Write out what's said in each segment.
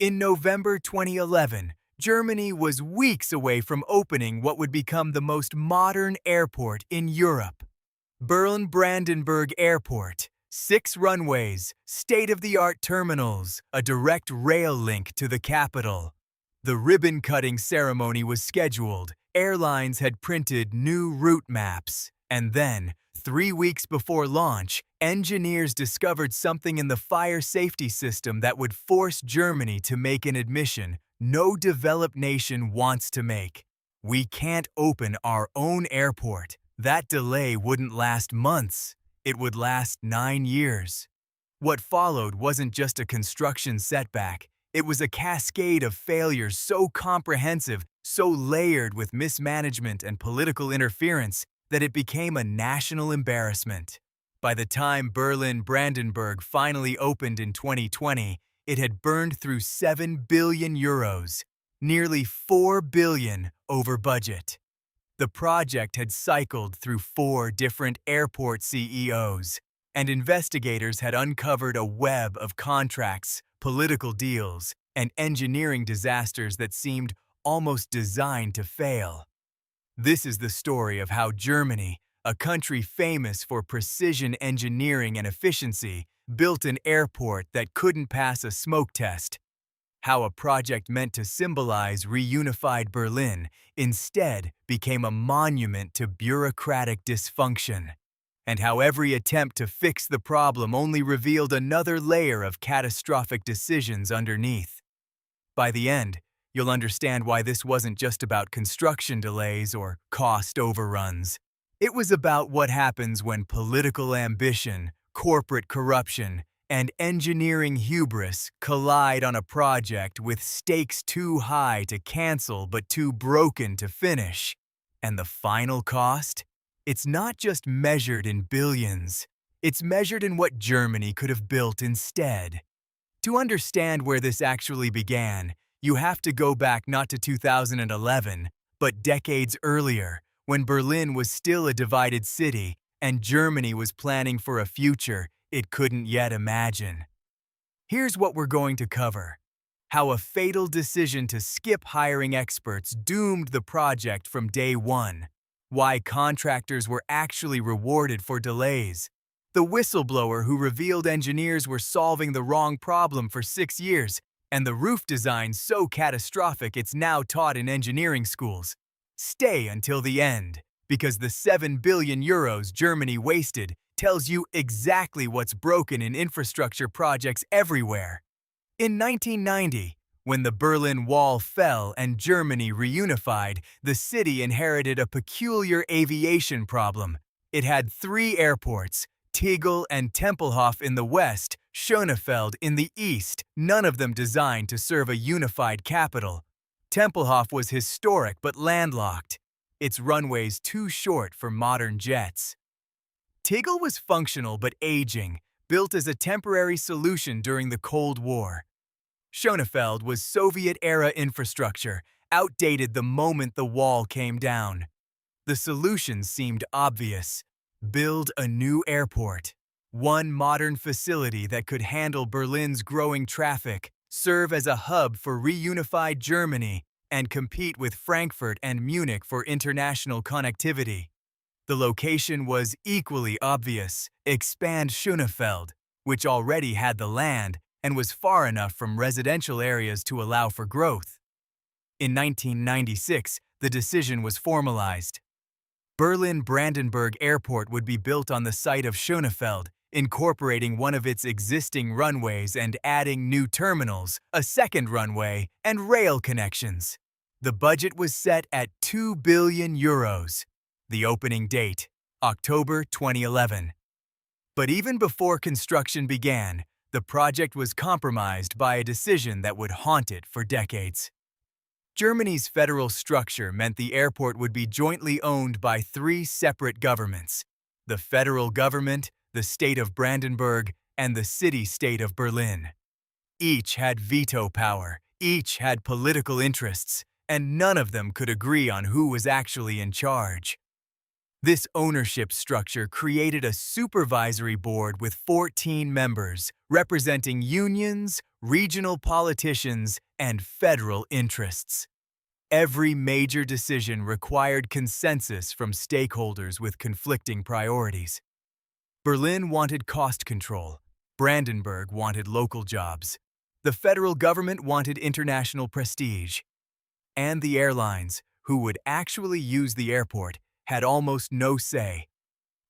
In November 2011, Germany was weeks away from opening what would become the most modern airport in Europe. Berlin Brandenburg Airport, 6 runways, state-of-the-art terminals, a direct rail link to the capital. The ribbon-cutting ceremony was scheduled, airlines had printed new route maps, and then, 3 weeks before launch, engineers discovered something in the fire safety system that would force Germany to make an admission no developed nation wants to make. We can't open our own airport. That delay wouldn't last months. It would last 9 years. What followed wasn't just a construction setback. It was a cascade of failures so comprehensive, so layered with mismanagement and political interference, that it became a national embarrassment. By the time Berlin Brandenburg finally opened in 2020, it had burned through 7 billion euros, nearly 4 billion over budget. The project had cycled through 4 different airport CEOs, and investigators had uncovered a web of contracts, political deals, and engineering disasters that seemed almost designed to fail. This is the story of how Germany, a country famous for precision engineering and efficiency, built an airport that couldn't pass a smoke test. How a project meant to symbolize reunified Berlin instead became a monument to bureaucratic dysfunction. And how every attempt to fix the problem only revealed another layer of catastrophic decisions underneath. By the end, you'll understand why this wasn't just about construction delays or cost overruns. It was about what happens when political ambition, corporate corruption, and engineering hubris collide on a project with stakes too high to cancel but too broken to finish. And the final cost? It's not just measured in billions. It's measured in what Germany could have built instead. To understand where this actually began, you have to go back not to 2011, but decades earlier, when Berlin was still a divided city and Germany was planning for a future it couldn't yet imagine. Here's what we're going to cover: how a fatal decision to skip hiring experts doomed the project from day one, why contractors were actually rewarded for delays, the whistleblower who revealed engineers were solving the wrong problem for 6 years, and the roof design so catastrophic it's now taught in engineering schools. Stay until the end, because the 7 billion euros Germany wasted tells you exactly what's broken in infrastructure projects everywhere. In 1990, when the Berlin Wall fell and Germany reunified, the city inherited a peculiar aviation problem. It had 3 airports, Tegel and Tempelhof in the west, Schönefeld in the east, none of them designed to serve a unified capital. Tempelhof was historic but landlocked, its runways too short for modern jets. Tegel was functional but aging, built as a temporary solution during the Cold War. Schönefeld was Soviet-era infrastructure, outdated the moment the wall came down. The solution seemed obvious: build a new airport. One modern facility that could handle Berlin's growing traffic, serve as a hub for reunified Germany, and compete with Frankfurt and Munich for international connectivity. The location was equally obvious: expand Schönefeld, which already had the land and was far enough from residential areas to allow for growth. In 1996, the decision was formalized. Berlin Brandenburg Airport would be built on the site of Schönefeld, incorporating one of its existing runways and adding new terminals, a second runway, and rail connections. The budget was set at 2 billion euros. The opening date, October 2011. But even before construction began, the project was compromised by a decision that would haunt it for decades. Germany's federal structure meant the airport would be jointly owned by 3 separate governments: the federal government, the state of Brandenburg, and the city-state of Berlin. Each had veto power, each had political interests, and none of them could agree on who was actually in charge. This ownership structure created a supervisory board with 14 members, representing unions, regional politicians, and federal interests. Every major decision required consensus from stakeholders with conflicting priorities. Berlin wanted cost control. Brandenburg wanted local jobs. The federal government wanted international prestige. And the airlines, who would actually use the airport, had almost no say.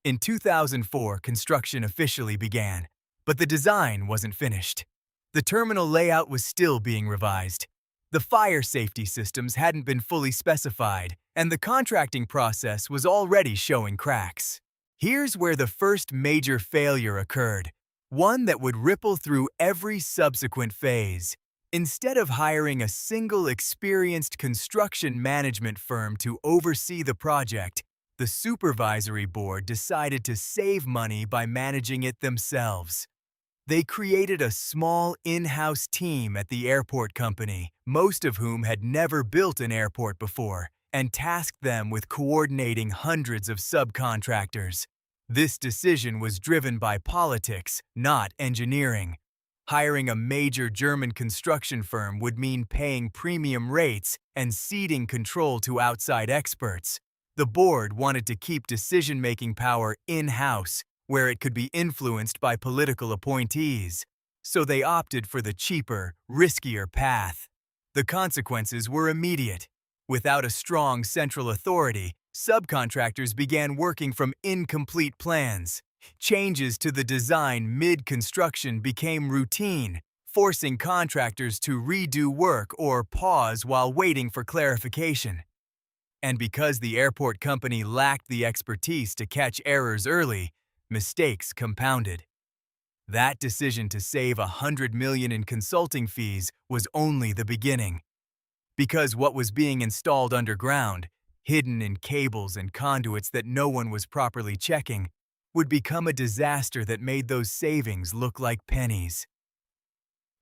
In 2004, construction officially began, but the design wasn't finished. The terminal layout was still being revised. The fire safety systems hadn't been fully specified, and the contracting process was already showing cracks. Here's where the first major failure occurred, one that would ripple through every subsequent phase. Instead of hiring a single experienced construction management firm to oversee the project, the supervisory board decided to save money by managing it themselves. They created a small in-house team at the airport company, most of whom had never built an airport before, and tasked them with coordinating hundreds of subcontractors. This decision was driven by politics, not engineering. Hiring a major German construction firm would mean paying premium rates and ceding control to outside experts. The board wanted to keep decision-making power in-house, where it could be influenced by political appointees, so they opted for the cheaper, riskier path. The consequences were immediate. Without a strong central authority, subcontractors began working from incomplete plans. Changes to the design mid-construction became routine, forcing contractors to redo work or pause while waiting for clarification. And because the airport company lacked the expertise to catch errors early, mistakes compounded. That decision to save $100 million in consulting fees was only the beginning. Because what was being installed underground, hidden in cables and conduits that no one was properly checking, would become a disaster that made those savings look like pennies.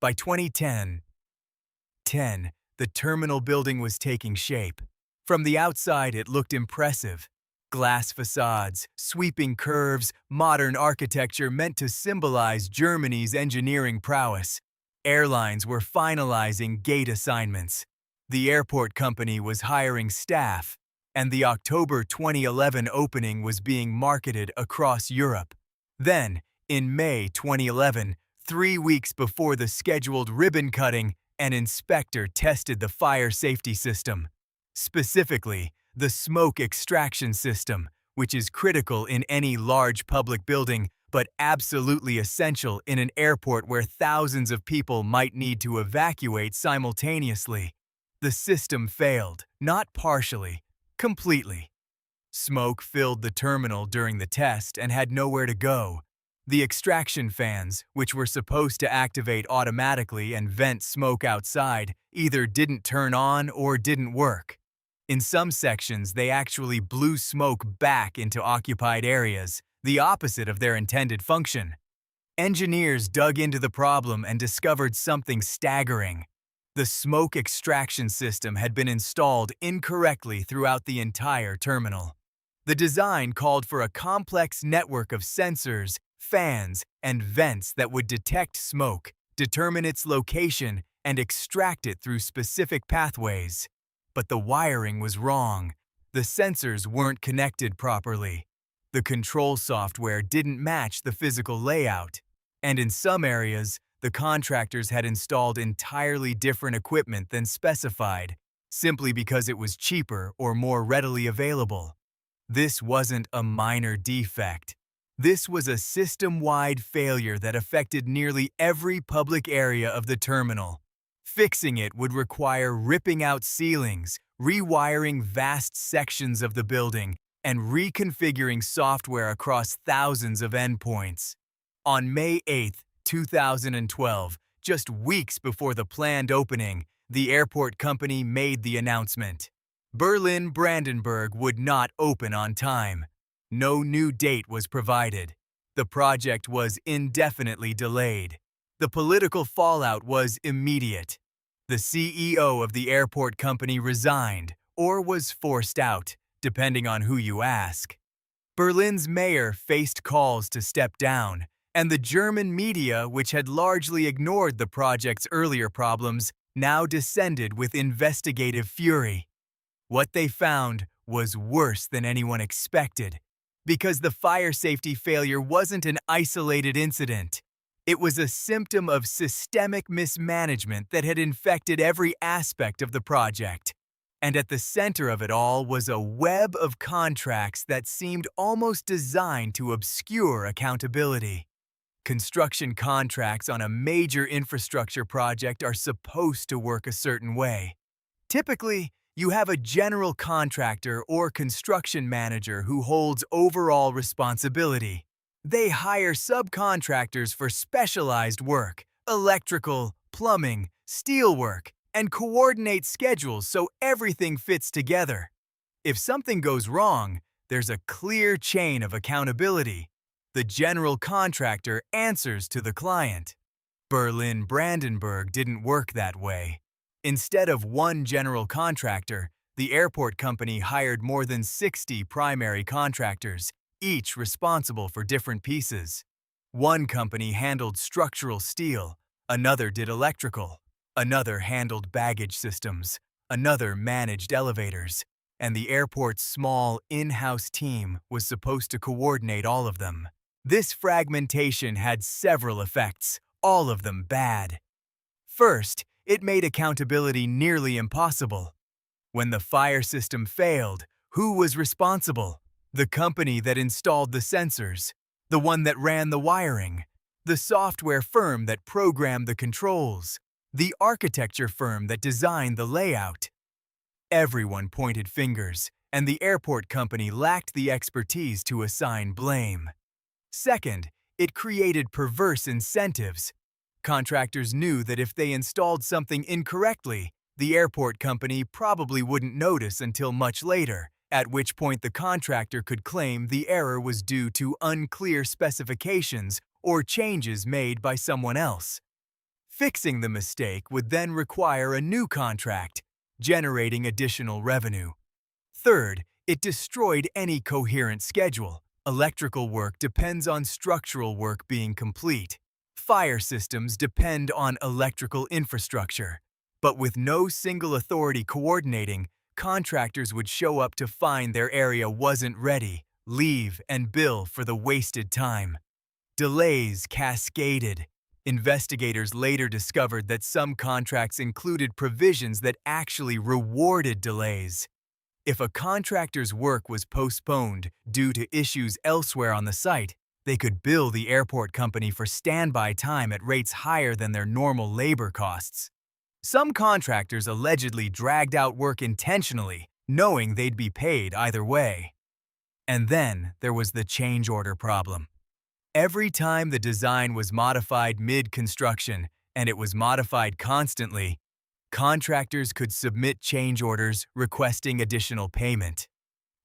By 2010, the terminal building was taking shape. From the outside, it looked impressive. Glass facades, sweeping curves, modern architecture meant to symbolize Germany's engineering prowess. Airlines were finalizing gate assignments. The airport company was hiring staff, and the October 2011 opening was being marketed across Europe. Then, in May 2011, 3 weeks before the scheduled ribbon cutting, an inspector tested the fire safety system. Specifically, the smoke extraction system, which is critical in any large public building but absolutely essential in an airport where thousands of people might need to evacuate simultaneously. The system failed, not partially, completely. Smoke filled the terminal during the test and had nowhere to go. The extraction fans, which were supposed to activate automatically and vent smoke outside, either didn't turn on or didn't work. In some sections, they actually blew smoke back into occupied areas, the opposite of their intended function. Engineers dug into the problem and discovered something staggering. The smoke extraction system had been installed incorrectly throughout the entire terminal. The design called for a complex network of sensors, fans, and vents that would detect smoke, determine its location, and extract it through specific pathways. But the wiring was wrong. The sensors weren't connected properly. The control software didn't match the physical layout. And in some areas, the contractors had installed entirely different equipment than specified, simply because it was cheaper or more readily available. This wasn't a minor defect. This was a system-wide failure that affected nearly every public area of the terminal. Fixing it would require ripping out ceilings, rewiring vast sections of the building, and reconfiguring software across thousands of endpoints. On May 8, 2012, just weeks before the planned opening, the airport company made the announcement. Berlin Brandenburg would not open on time. No new date was provided. The project was indefinitely delayed. The political fallout was immediate. The CEO of the airport company resigned or was forced out, depending on who you ask. Berlin's mayor faced calls to step down, And the German media, which had largely ignored the project's earlier problems, now descended with investigative fury. What they found was worse than anyone expected, because the fire safety failure wasn't an isolated incident. It was a symptom of systemic mismanagement that had infected every aspect of the project. And at the center of it all was a web of contracts that seemed almost designed to obscure accountability. Construction contracts on a major infrastructure project are supposed to work a certain way. Typically, you have a general contractor or construction manager who holds overall responsibility. They hire subcontractors for specialized work, electrical, plumbing, steelwork, and coordinate schedules so everything fits together. If something goes wrong, there's a clear chain of accountability. The general contractor answers to the client. Berlin Brandenburg didn't work that way. Instead of one general contractor, the airport company hired more than 60 primary contractors, each responsible for different pieces. One company handled structural steel, another did electrical, another handled baggage systems, another managed elevators, and the airport's small in-house team was supposed to coordinate all of them. This fragmentation had several effects, all of them bad. First, it made accountability nearly impossible. When the fire system failed, who was responsible? The company that installed the sensors, the one that ran the wiring, the software firm that programmed the controls, the architecture firm that designed the layout. Everyone pointed fingers, and the airport company lacked the expertise to assign blame. Second, it created perverse incentives. Contractors knew that if they installed something incorrectly, the airport company probably wouldn't notice until much later, at which point the contractor could claim the error was due to unclear specifications or changes made by someone else. Fixing the mistake would then require a new contract, generating additional revenue. Third, it destroyed any coherent schedule. Electrical work depends on structural work being complete. Fire systems depend on electrical infrastructure. But with no single authority coordinating, contractors would show up to find their area wasn't ready, leave, and bill for the wasted time. Delays cascaded. Investigators later discovered that some contracts included provisions that actually rewarded delays. If a contractor's work was postponed due to issues elsewhere on the site, they could bill the airport company for standby time at rates higher than their normal labor costs. Some contractors allegedly dragged out work intentionally, knowing they'd be paid either way. And then there was the change order problem. Every time the design was modified mid-construction, and it was modified constantly, contractors could submit change orders requesting additional payment.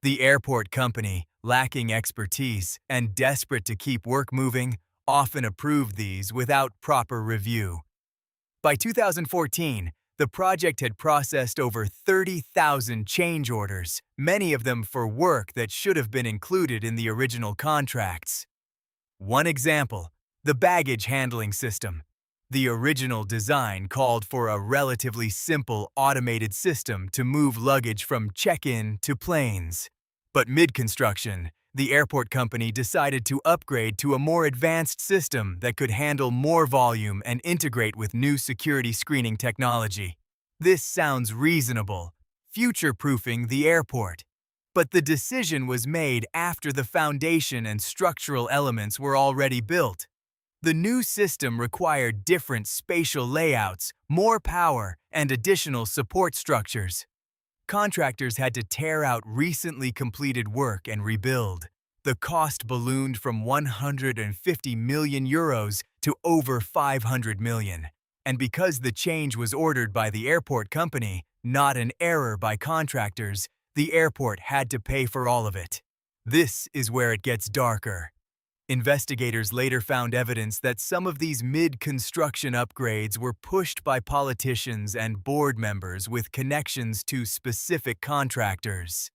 The airport company, lacking expertise and desperate to keep work moving, often approved these without proper review. By 2014, the project had processed over 30,000 change orders, many of them for work that should have been included in the original contracts. One example, the baggage handling system. The original design called for a relatively simple automated system to move luggage from check-in to planes. But mid-construction, the airport company decided to upgrade to a more advanced system that could handle more volume and integrate with new security screening technology. This sounds reasonable, future-proofing the airport. But the decision was made after the foundation and structural elements were already built. The new system required different spatial layouts, more power, and additional support structures. Contractors had to tear out recently completed work and rebuild. The cost ballooned from 150 million euros to over 500 million. And because the change was ordered by the airport company, not an error by contractors, the airport had to pay for all of it. This is where it gets darker. Investigators later found evidence that some of these mid-construction upgrades were pushed by politicians and board members with connections to specific contractors.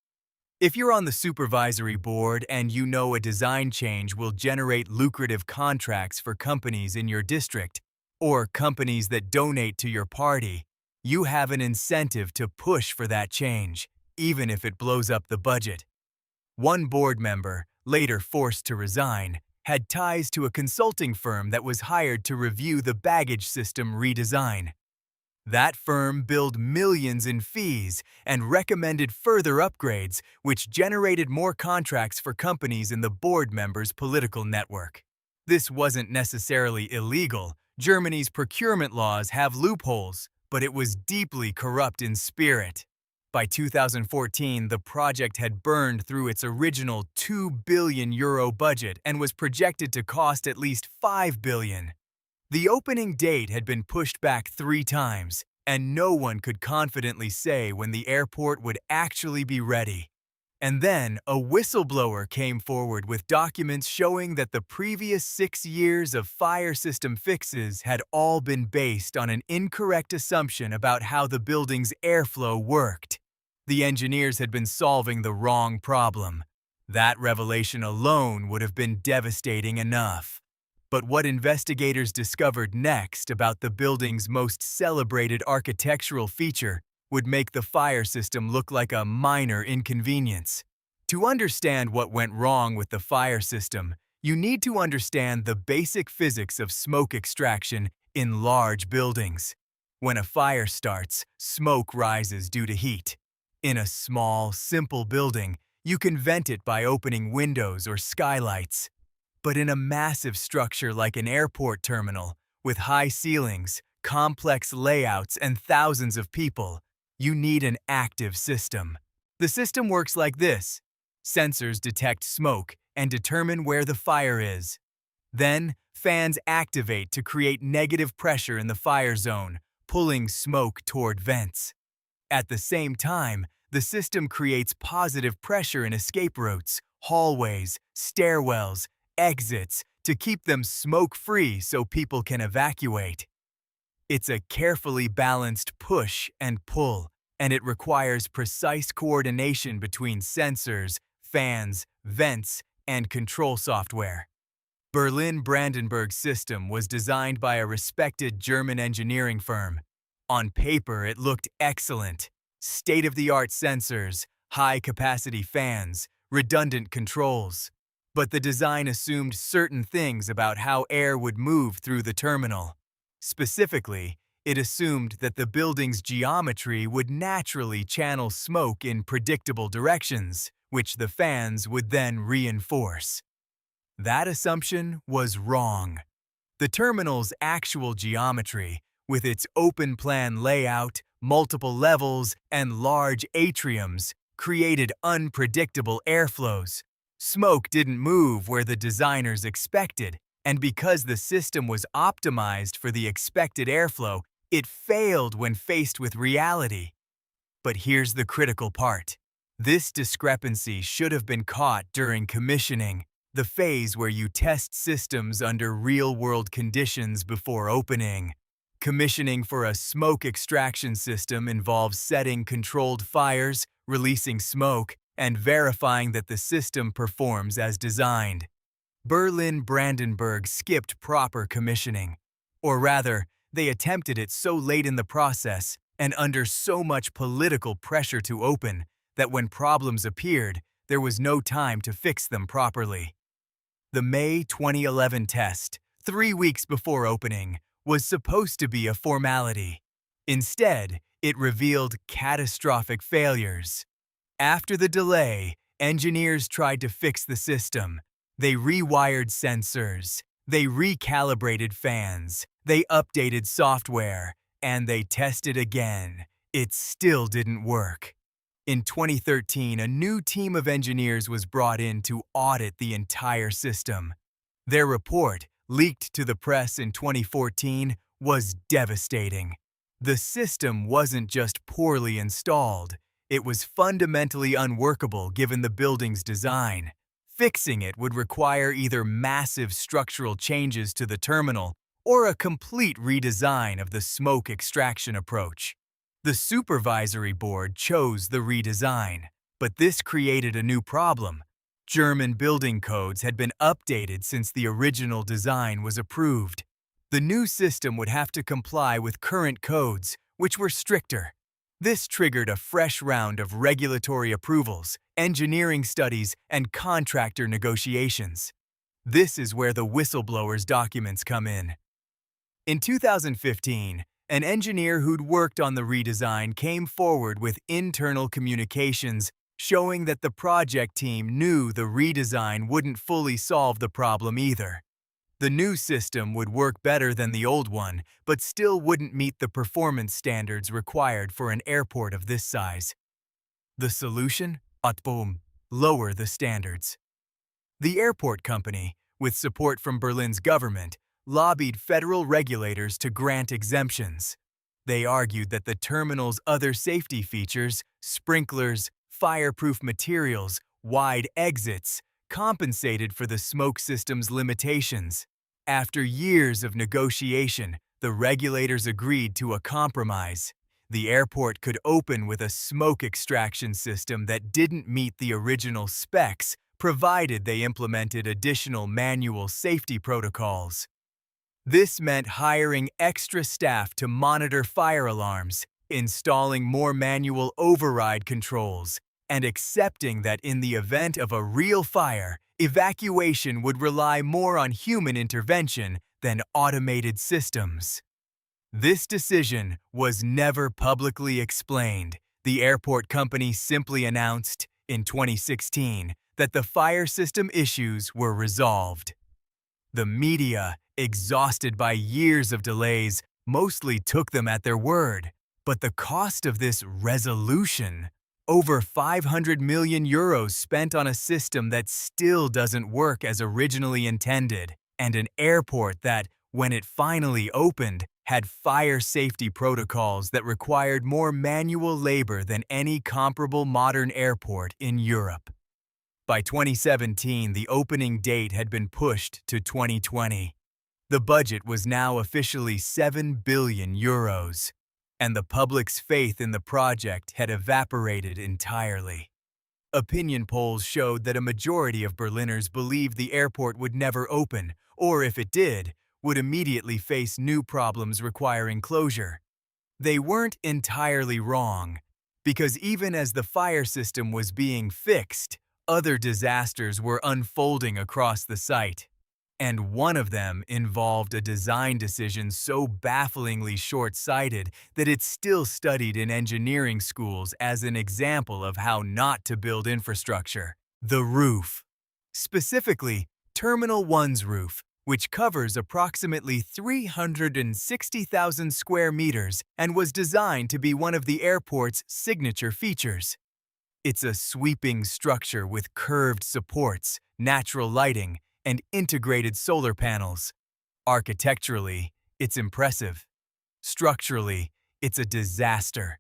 If you're on the supervisory board and you know a design change will generate lucrative contracts for companies in your district or companies that donate to your party, you have an incentive to push for that change, even if it blows up the budget. One board member, later forced to resign, had ties to a consulting firm that was hired to review the baggage system redesign. That firm billed millions in fees and recommended further upgrades, which generated more contracts for companies in the board member's political network. This wasn't necessarily illegal. Germany's procurement laws have loopholes, but it was deeply corrupt in spirit. By 2014, the project had burned through its original €2 billion budget and was projected to cost at least €5 billion. The opening date had been pushed back 3 times, and no one could confidently say when the airport would actually be ready. And then a whistleblower came forward with documents showing that the previous 6 years of fire system fixes had all been based on an incorrect assumption about how the building's airflow worked. The engineers had been solving the wrong problem. That revelation alone would have been devastating enough. But what investigators discovered next about the building's most celebrated architectural feature would make the fire system look like a minor inconvenience. To understand what went wrong with the fire system, you need to understand the basic physics of smoke extraction in large buildings. When a fire starts, smoke rises due to heat. In a small, simple building, you can vent it by opening windows or skylights. But in a massive structure like an airport terminal, with high ceilings, complex layouts, and thousands of people, you need an active system. The system works like this. Sensors detect smoke and determine where the fire is. Then, fans activate to create negative pressure in the fire zone, pulling smoke toward vents. At the same time, the system creates positive pressure in escape routes, hallways, stairwells, exits to keep them smoke-free so people can evacuate. It's a carefully balanced push and pull, and it requires precise coordination between sensors, fans, vents, and control software. Berlin Brandenburg system was designed by a respected German engineering firm. On paper, it looked excellent. State-of-the-art sensors, high-capacity fans, redundant controls. But the design assumed certain things about how air would move through the terminal. Specifically, it assumed that the building's geometry would naturally channel smoke in predictable directions, which the fans would then reinforce. That assumption was wrong. The terminal's actual geometry, with its open-plan layout, multiple levels, and large atriums, created unpredictable airflows. Smoke didn't move where the designers expected, and because the system was optimized for the expected airflow, it failed when faced with reality. But here's the critical part. This discrepancy should have been caught during commissioning, the phase where you test systems under real-world conditions before opening. Commissioning for a smoke extraction system involves setting controlled fires, releasing smoke, and verifying that the system performs as designed. Berlin Brandenburg skipped proper commissioning. Or rather, they attempted it so late in the process and under so much political pressure to open that when problems appeared, there was no time to fix them properly. The May 2011 test, 3 weeks before opening, was supposed to be a formality. Instead, it revealed catastrophic failures. After the delay, engineers tried to fix the system. They rewired sensors, they recalibrated fans, they updated software, and they tested again. It still didn't work. In 2013, a new team of engineers was brought in to audit the entire system. Their report, leaked to the press in 2014, was devastating. The system wasn't just poorly installed. It was fundamentally unworkable given the building's design. Fixing it would require either massive structural changes to the terminal or a complete redesign of the smoke extraction approach. The supervisory board chose the redesign. But this created a new problem. German building codes had been updated since the original design was approved. The new system would have to comply with current codes, which were stricter. This triggered a fresh round of regulatory approvals, engineering studies, and contractor negotiations. This is where the whistleblowers' documents come in. In 2015, an engineer who'd worked on the redesign came forward with internal communications showing that the project team knew the redesign wouldn't fully solve the problem either. The new system would work better than the old one, but still wouldn't meet the performance standards required for an airport of this size. The solution? Boom, lower the standards. The airport company, with support from Berlin's government, lobbied federal regulators to grant exemptions. They argued that the terminal's other safety features, sprinklers, fireproof materials, wide exits, compensated for the smoke system's limitations. After years of negotiation, the regulators agreed to a compromise. The airport could open with a smoke extraction system that didn't meet the original specs, provided they implemented additional manual safety protocols. This meant hiring extra staff to monitor fire alarms, installing more manual override controls, and accepting that in the event of a real fire, evacuation would rely more on human intervention than automated systems. This decision was never publicly explained. The airport company simply announced, in 2016, that the fire system issues were resolved. The media, exhausted by years of delays, mostly took them at their word. But the cost of this resolution? Over 500 million euros spent on a system that still doesn't work as originally intended, and an airport that, when it finally opened, had fire safety protocols that required more manual labor than any comparable modern airport in Europe. By 2017, the opening date had been pushed to 2020. The budget was now officially 7 billion euros, and the public's faith in the project had evaporated entirely. Opinion polls showed that a majority of Berliners believed the airport would never open, or if it did, would immediately face new problems requiring closure. They weren't entirely wrong, because even as the fire system was being fixed, other disasters were unfolding across the site. And one of them involved a design decision so bafflingly short-sighted that it's still studied in engineering schools as an example of how not to build infrastructure: the roof. Specifically, Terminal 1's roof, which covers approximately 360,000 square meters and was designed to be one of the airport's signature features. It's a sweeping structure with curved supports, natural lighting, and integrated solar panels. Architecturally, it's impressive. Structurally, it's a disaster.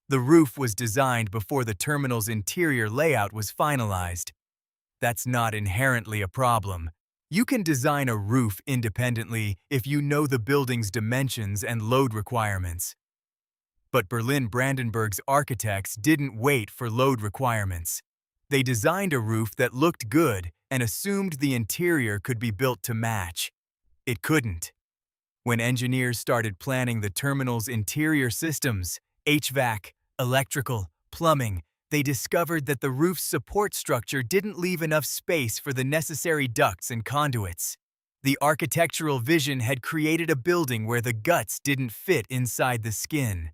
The roof was designed before the terminal's interior layout was finalized. That's not inherently a problem. You can design a roof independently if you know the building's dimensions and load requirements. But Berlin Brandenburg's architects didn't wait for load requirements. They designed a roof that looked good and assumed the interior could be built to match. It couldn't. When engineers started planning the terminal's interior systems, HVAC, electrical, plumbing, they discovered that the roof's support structure didn't leave enough space for the necessary ducts and conduits. The architectural vision had created a building where the guts didn't fit inside the skin.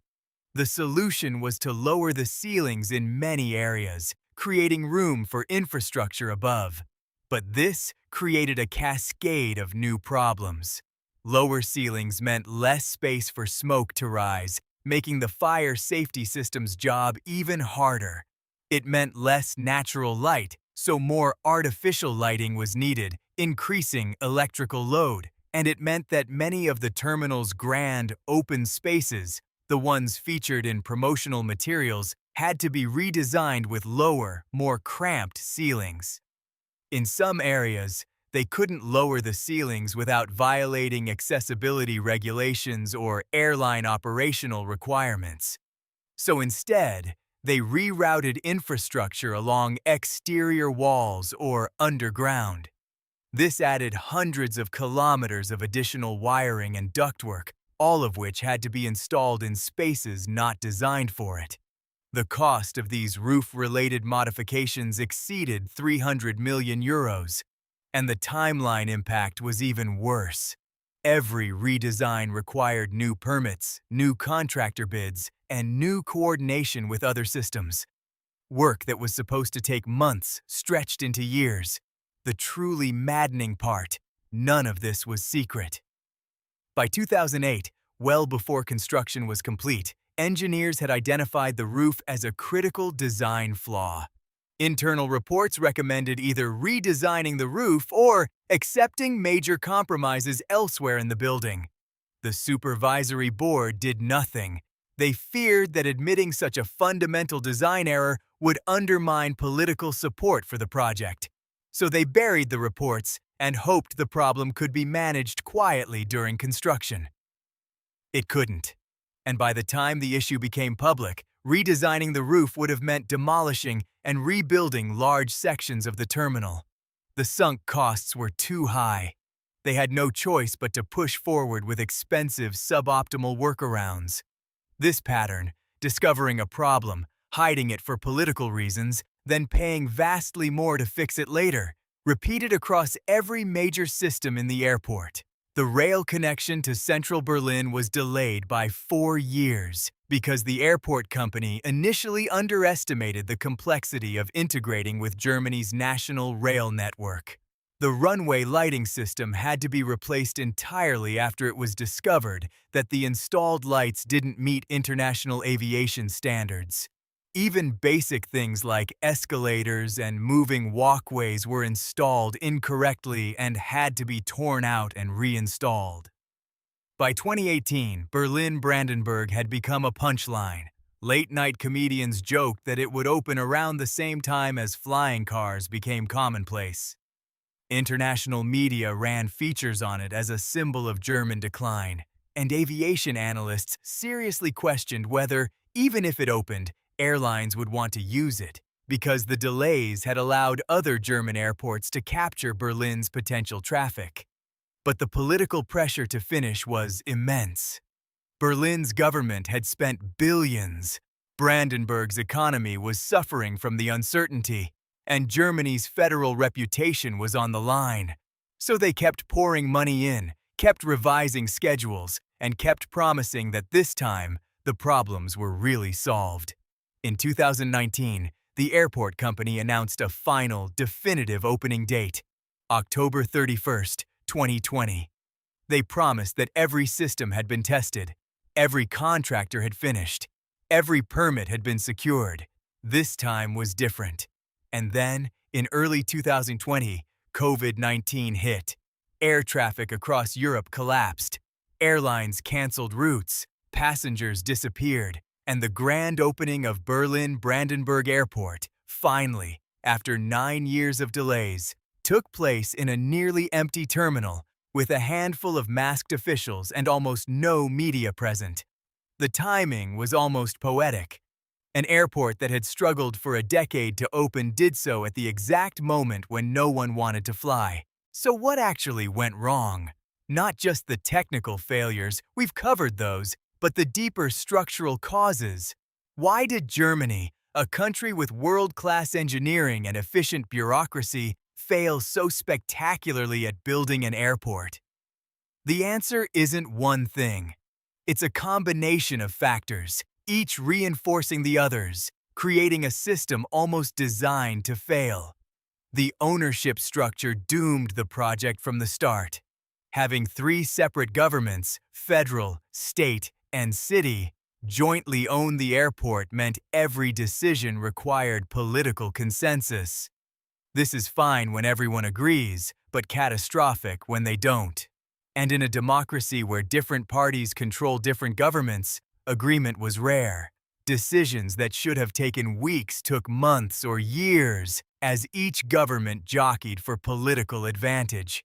The solution was to lower the ceilings in many areas, creating room for infrastructure above. But this created a cascade of new problems. Lower ceilings meant less space for smoke to rise, making the fire safety system's job even harder. It meant less natural light, so more artificial lighting was needed, increasing electrical load. And it meant that many of the terminal's grand, open spaces, the ones featured in promotional materials, had to be redesigned with lower, more cramped ceilings. In some areas, they couldn't lower the ceilings without violating accessibility regulations or airline operational requirements. So instead, They rerouted infrastructure along exterior walls or underground. This added hundreds of kilometers of additional wiring and ductwork, all of which had to be installed in spaces not designed for it. The cost of these roof-related modifications exceeded 300 million euros, and the timeline impact was even worse. Every redesign required new permits, new contractor bids, and new coordination with other systems. Work that was supposed to take months stretched into years. The truly maddening part, none of this was secret. By 2008, well before construction was complete, engineers had identified the roof as a critical design flaw. Internal reports recommended either redesigning the roof or accepting major compromises elsewhere in the building. The supervisory board did nothing. They feared that admitting such a fundamental design error would undermine political support for the project. So they buried the reports and hoped the problem could be managed quietly during construction. It couldn't. And by the time the issue became public, redesigning the roof would have meant demolishing and rebuilding large sections of the terminal. The sunk costs were too high. They had no choice but to push forward with expensive, suboptimal workarounds. This pattern, discovering a problem, hiding it for political reasons, then paying vastly more to fix it later, repeated across every major system in the airport. The rail connection to central Berlin was delayed by 4 years because the airport company initially underestimated the complexity of integrating with Germany's national rail network. The runway lighting system had to be replaced entirely after it was discovered that the installed lights didn't meet international aviation standards. Even basic things like escalators and moving walkways were installed incorrectly and had to be torn out and reinstalled. By 2018, Berlin Brandenburg had become a punchline. Late-night comedians joked that it would open around the same time as flying cars became commonplace. International media ran features on it as a symbol of German decline, and aviation analysts seriously questioned whether, even if it opened, airlines would want to use it, because the delays had allowed other German airports to capture Berlin's potential traffic. But the political pressure to finish was immense. Berlin's government had spent billions. Brandenburg's economy was suffering from the uncertainty, and Germany's federal reputation was on the line. So they kept pouring money in, kept revising schedules, and kept promising that this time, the problems were really solved. In 2019, the airport company announced a final, definitive opening date, October 31st, 2020. They promised that every system had been tested, every contractor had finished, every permit had been secured. This time was different. And then, in early 2020, COVID-19 hit. Air traffic across Europe collapsed. Airlines canceled routes, passengers disappeared, and the grand opening of Berlin Brandenburg Airport, finally, after 9 years of delays, took place in a nearly empty terminal with a handful of masked officials and almost no media present. The timing was almost poetic. An airport that had struggled for a decade to open did so at the exact moment when no one wanted to fly. So what actually went wrong? Not just the technical failures, we've covered those, but the deeper structural causes. Why did Germany, a country with world-class engineering and efficient bureaucracy, fail so spectacularly at building an airport? The answer isn't one thing. It's a combination of factors, each reinforcing the others, creating a system almost designed to fail. The ownership structure doomed the project from the start. Having 3 separate governments, federal, state, and city, jointly own the airport meant every decision required political consensus. This is fine when everyone agrees, but catastrophic when they don't. And in a democracy where different parties control different governments, agreement was rare. Decisions that should have taken weeks took months or years as each government jockeyed for political advantage.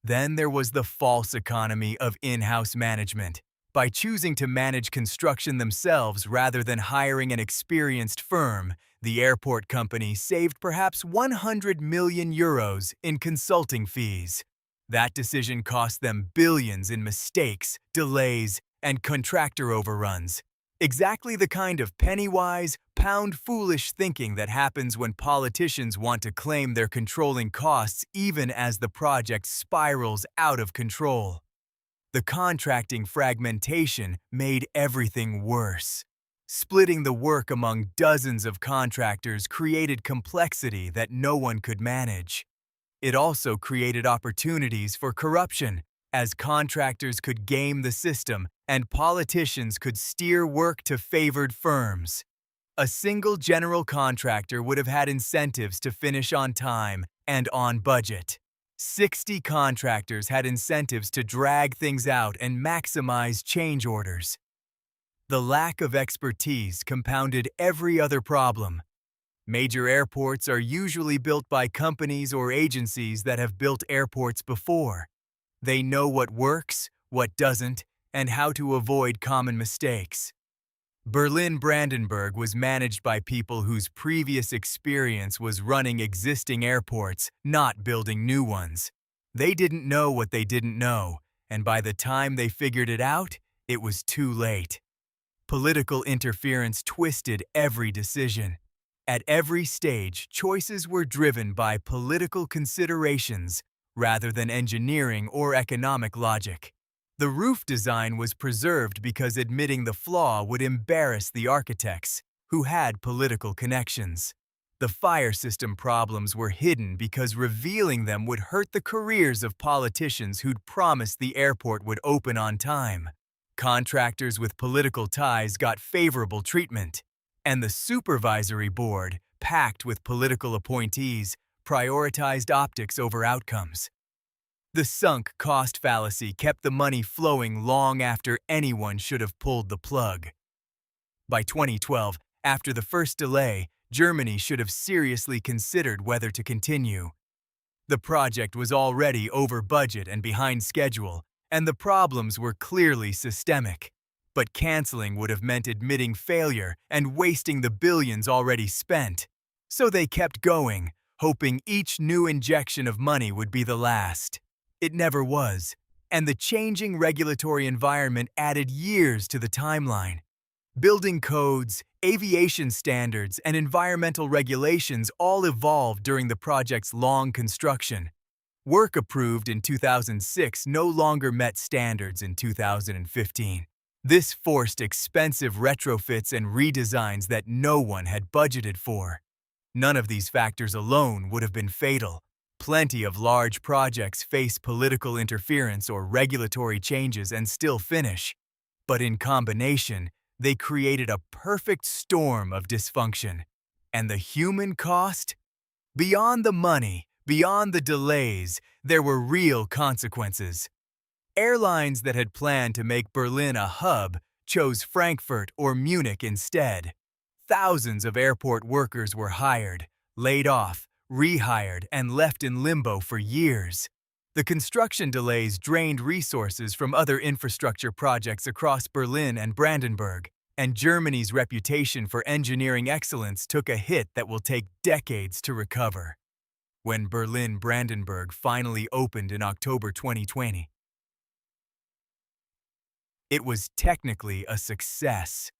Then there was the false economy of in-house management. By choosing to manage construction themselves rather than hiring an experienced firm, the airport company saved perhaps 100 million euros in consulting fees. That decision cost them billions in mistakes, delays, and contractor overruns. Exactly the kind of penny-wise, pound-foolish thinking that happens when politicians want to claim they're controlling costs even as the project spirals out of control. The contracting fragmentation made everything worse. Splitting the work among dozens of contractors created complexity that no one could manage. It also created opportunities for corruption, as contractors could game the system and politicians could steer work to favored firms. A single general contractor would have had incentives to finish on time and on budget. 60 contractors had incentives to drag things out and maximize change orders. The lack of expertise compounded every other problem. Major airports are usually built by companies or agencies that have built airports before. They know what works, what doesn't, and how to avoid common mistakes. Berlin Brandenburg was managed by people whose previous experience was running existing airports, not building new ones. They didn't know what they didn't know, and by the time they figured it out, it was too late. Political interference twisted every decision. At every stage, choices were driven by political considerations rather than engineering or economic logic. The roof design was preserved because admitting the flaw would embarrass the architects, who had political connections. The fire system problems were hidden because revealing them would hurt the careers of politicians who'd promised the airport would open on time. Contractors with political ties got favorable treatment, and the supervisory board, packed with political appointees, prioritized optics over outcomes. The sunk cost fallacy kept the money flowing long after anyone should have pulled the plug. By 2012, after the first delay, Germany should have seriously considered whether to continue. The project was already over budget and behind schedule, and the problems were clearly systemic. But canceling would have meant admitting failure and wasting the billions already spent. So they kept going, hoping each new injection of money would be the last. It never was, and the changing regulatory environment added years to the timeline. Building codes, aviation standards, and environmental regulations all evolved during the project's long construction. Work approved in 2006 no longer met standards in 2015. This forced expensive retrofits and redesigns that no one had budgeted for. None of these factors alone would have been fatal. Plenty of large projects face political interference or regulatory changes and still finish. But in combination, they created a perfect storm of dysfunction. And the human cost? Beyond the money, beyond the delays, there were real consequences. Airlines that had planned to make Berlin a hub chose Frankfurt or Munich instead. Thousands of airport workers were hired, laid off, rehired, and left in limbo for years. The construction delays drained resources from other infrastructure projects across Berlin and Brandenburg, and Germany's reputation for engineering excellence took a hit that will take decades to recover. When Berlin Brandenburg finally opened in October 2020, it was technically a success.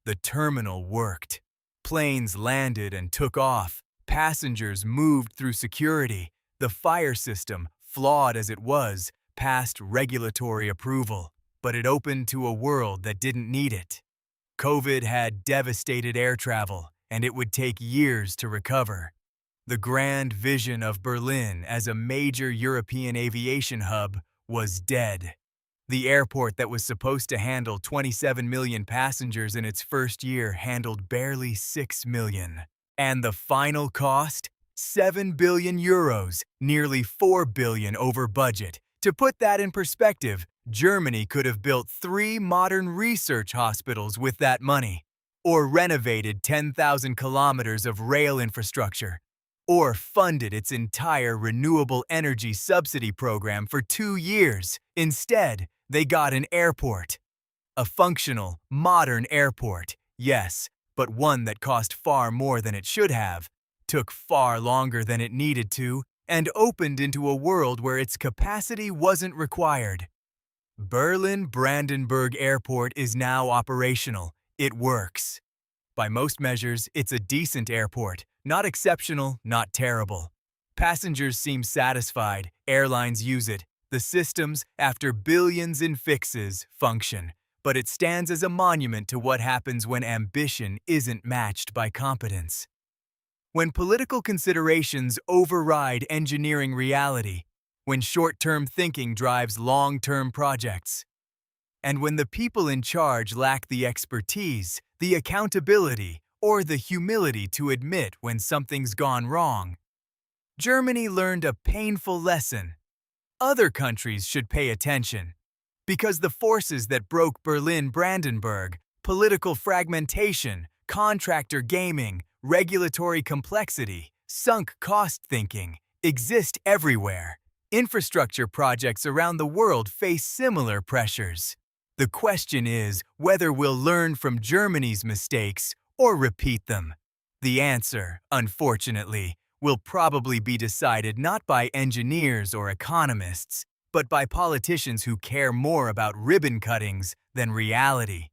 The terminal worked. Planes landed and took off. Passengers moved through security. The fire system, flawed as it was, passed regulatory approval, but it opened to a world that didn't need it. COVID had devastated air travel, and it would take years to recover. The grand vision of Berlin as a major European aviation hub was dead. The airport that was supposed to handle 27 million passengers in its first year handled barely 6 million. And the final cost? 7 billion euros, nearly 4 billion over budget. To put that in perspective, Germany could have built 3 modern research hospitals with that money, or renovated 10,000 kilometers of rail infrastructure, or funded its entire renewable energy subsidy program for 2 years. Instead, they got an airport. A functional, modern airport, yes, but one that cost far more than it should have, took far longer than it needed to, and opened into a world where its capacity wasn't required. Berlin Brandenburg Airport is now operational. It works. By most measures, it's a decent airport. Not exceptional, not terrible. Passengers seem satisfied, airlines use it. The systems, after billions in fixes, function. But it stands as a monument to what happens when ambition isn't matched by competence. When political considerations override engineering reality, when short-term thinking drives long-term projects, and when the people in charge lack the expertise, the accountability, or the humility to admit when something's gone wrong. Germany learned a painful lesson. Other countries should pay attention, because the forces that broke Berlin Brandenburg, political fragmentation, contractor gaming, regulatory complexity, sunk cost thinking, exist everywhere. Infrastructure projects around the world face similar pressures. The question is whether we'll learn from Germany's mistakes or repeat them. The answer, unfortunately, will probably be decided not by engineers or economists, but by politicians who care more about ribbon cuttings than reality.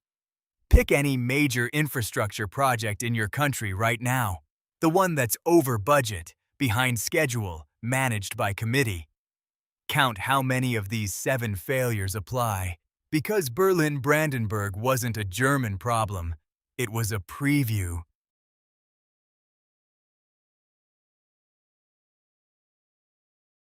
Pick any major infrastructure project in your country right now, the one that's over budget, behind schedule, managed by committee. Count how many of these 7 failures apply. Because Berlin Brandenburg wasn't a German problem, it was a preview.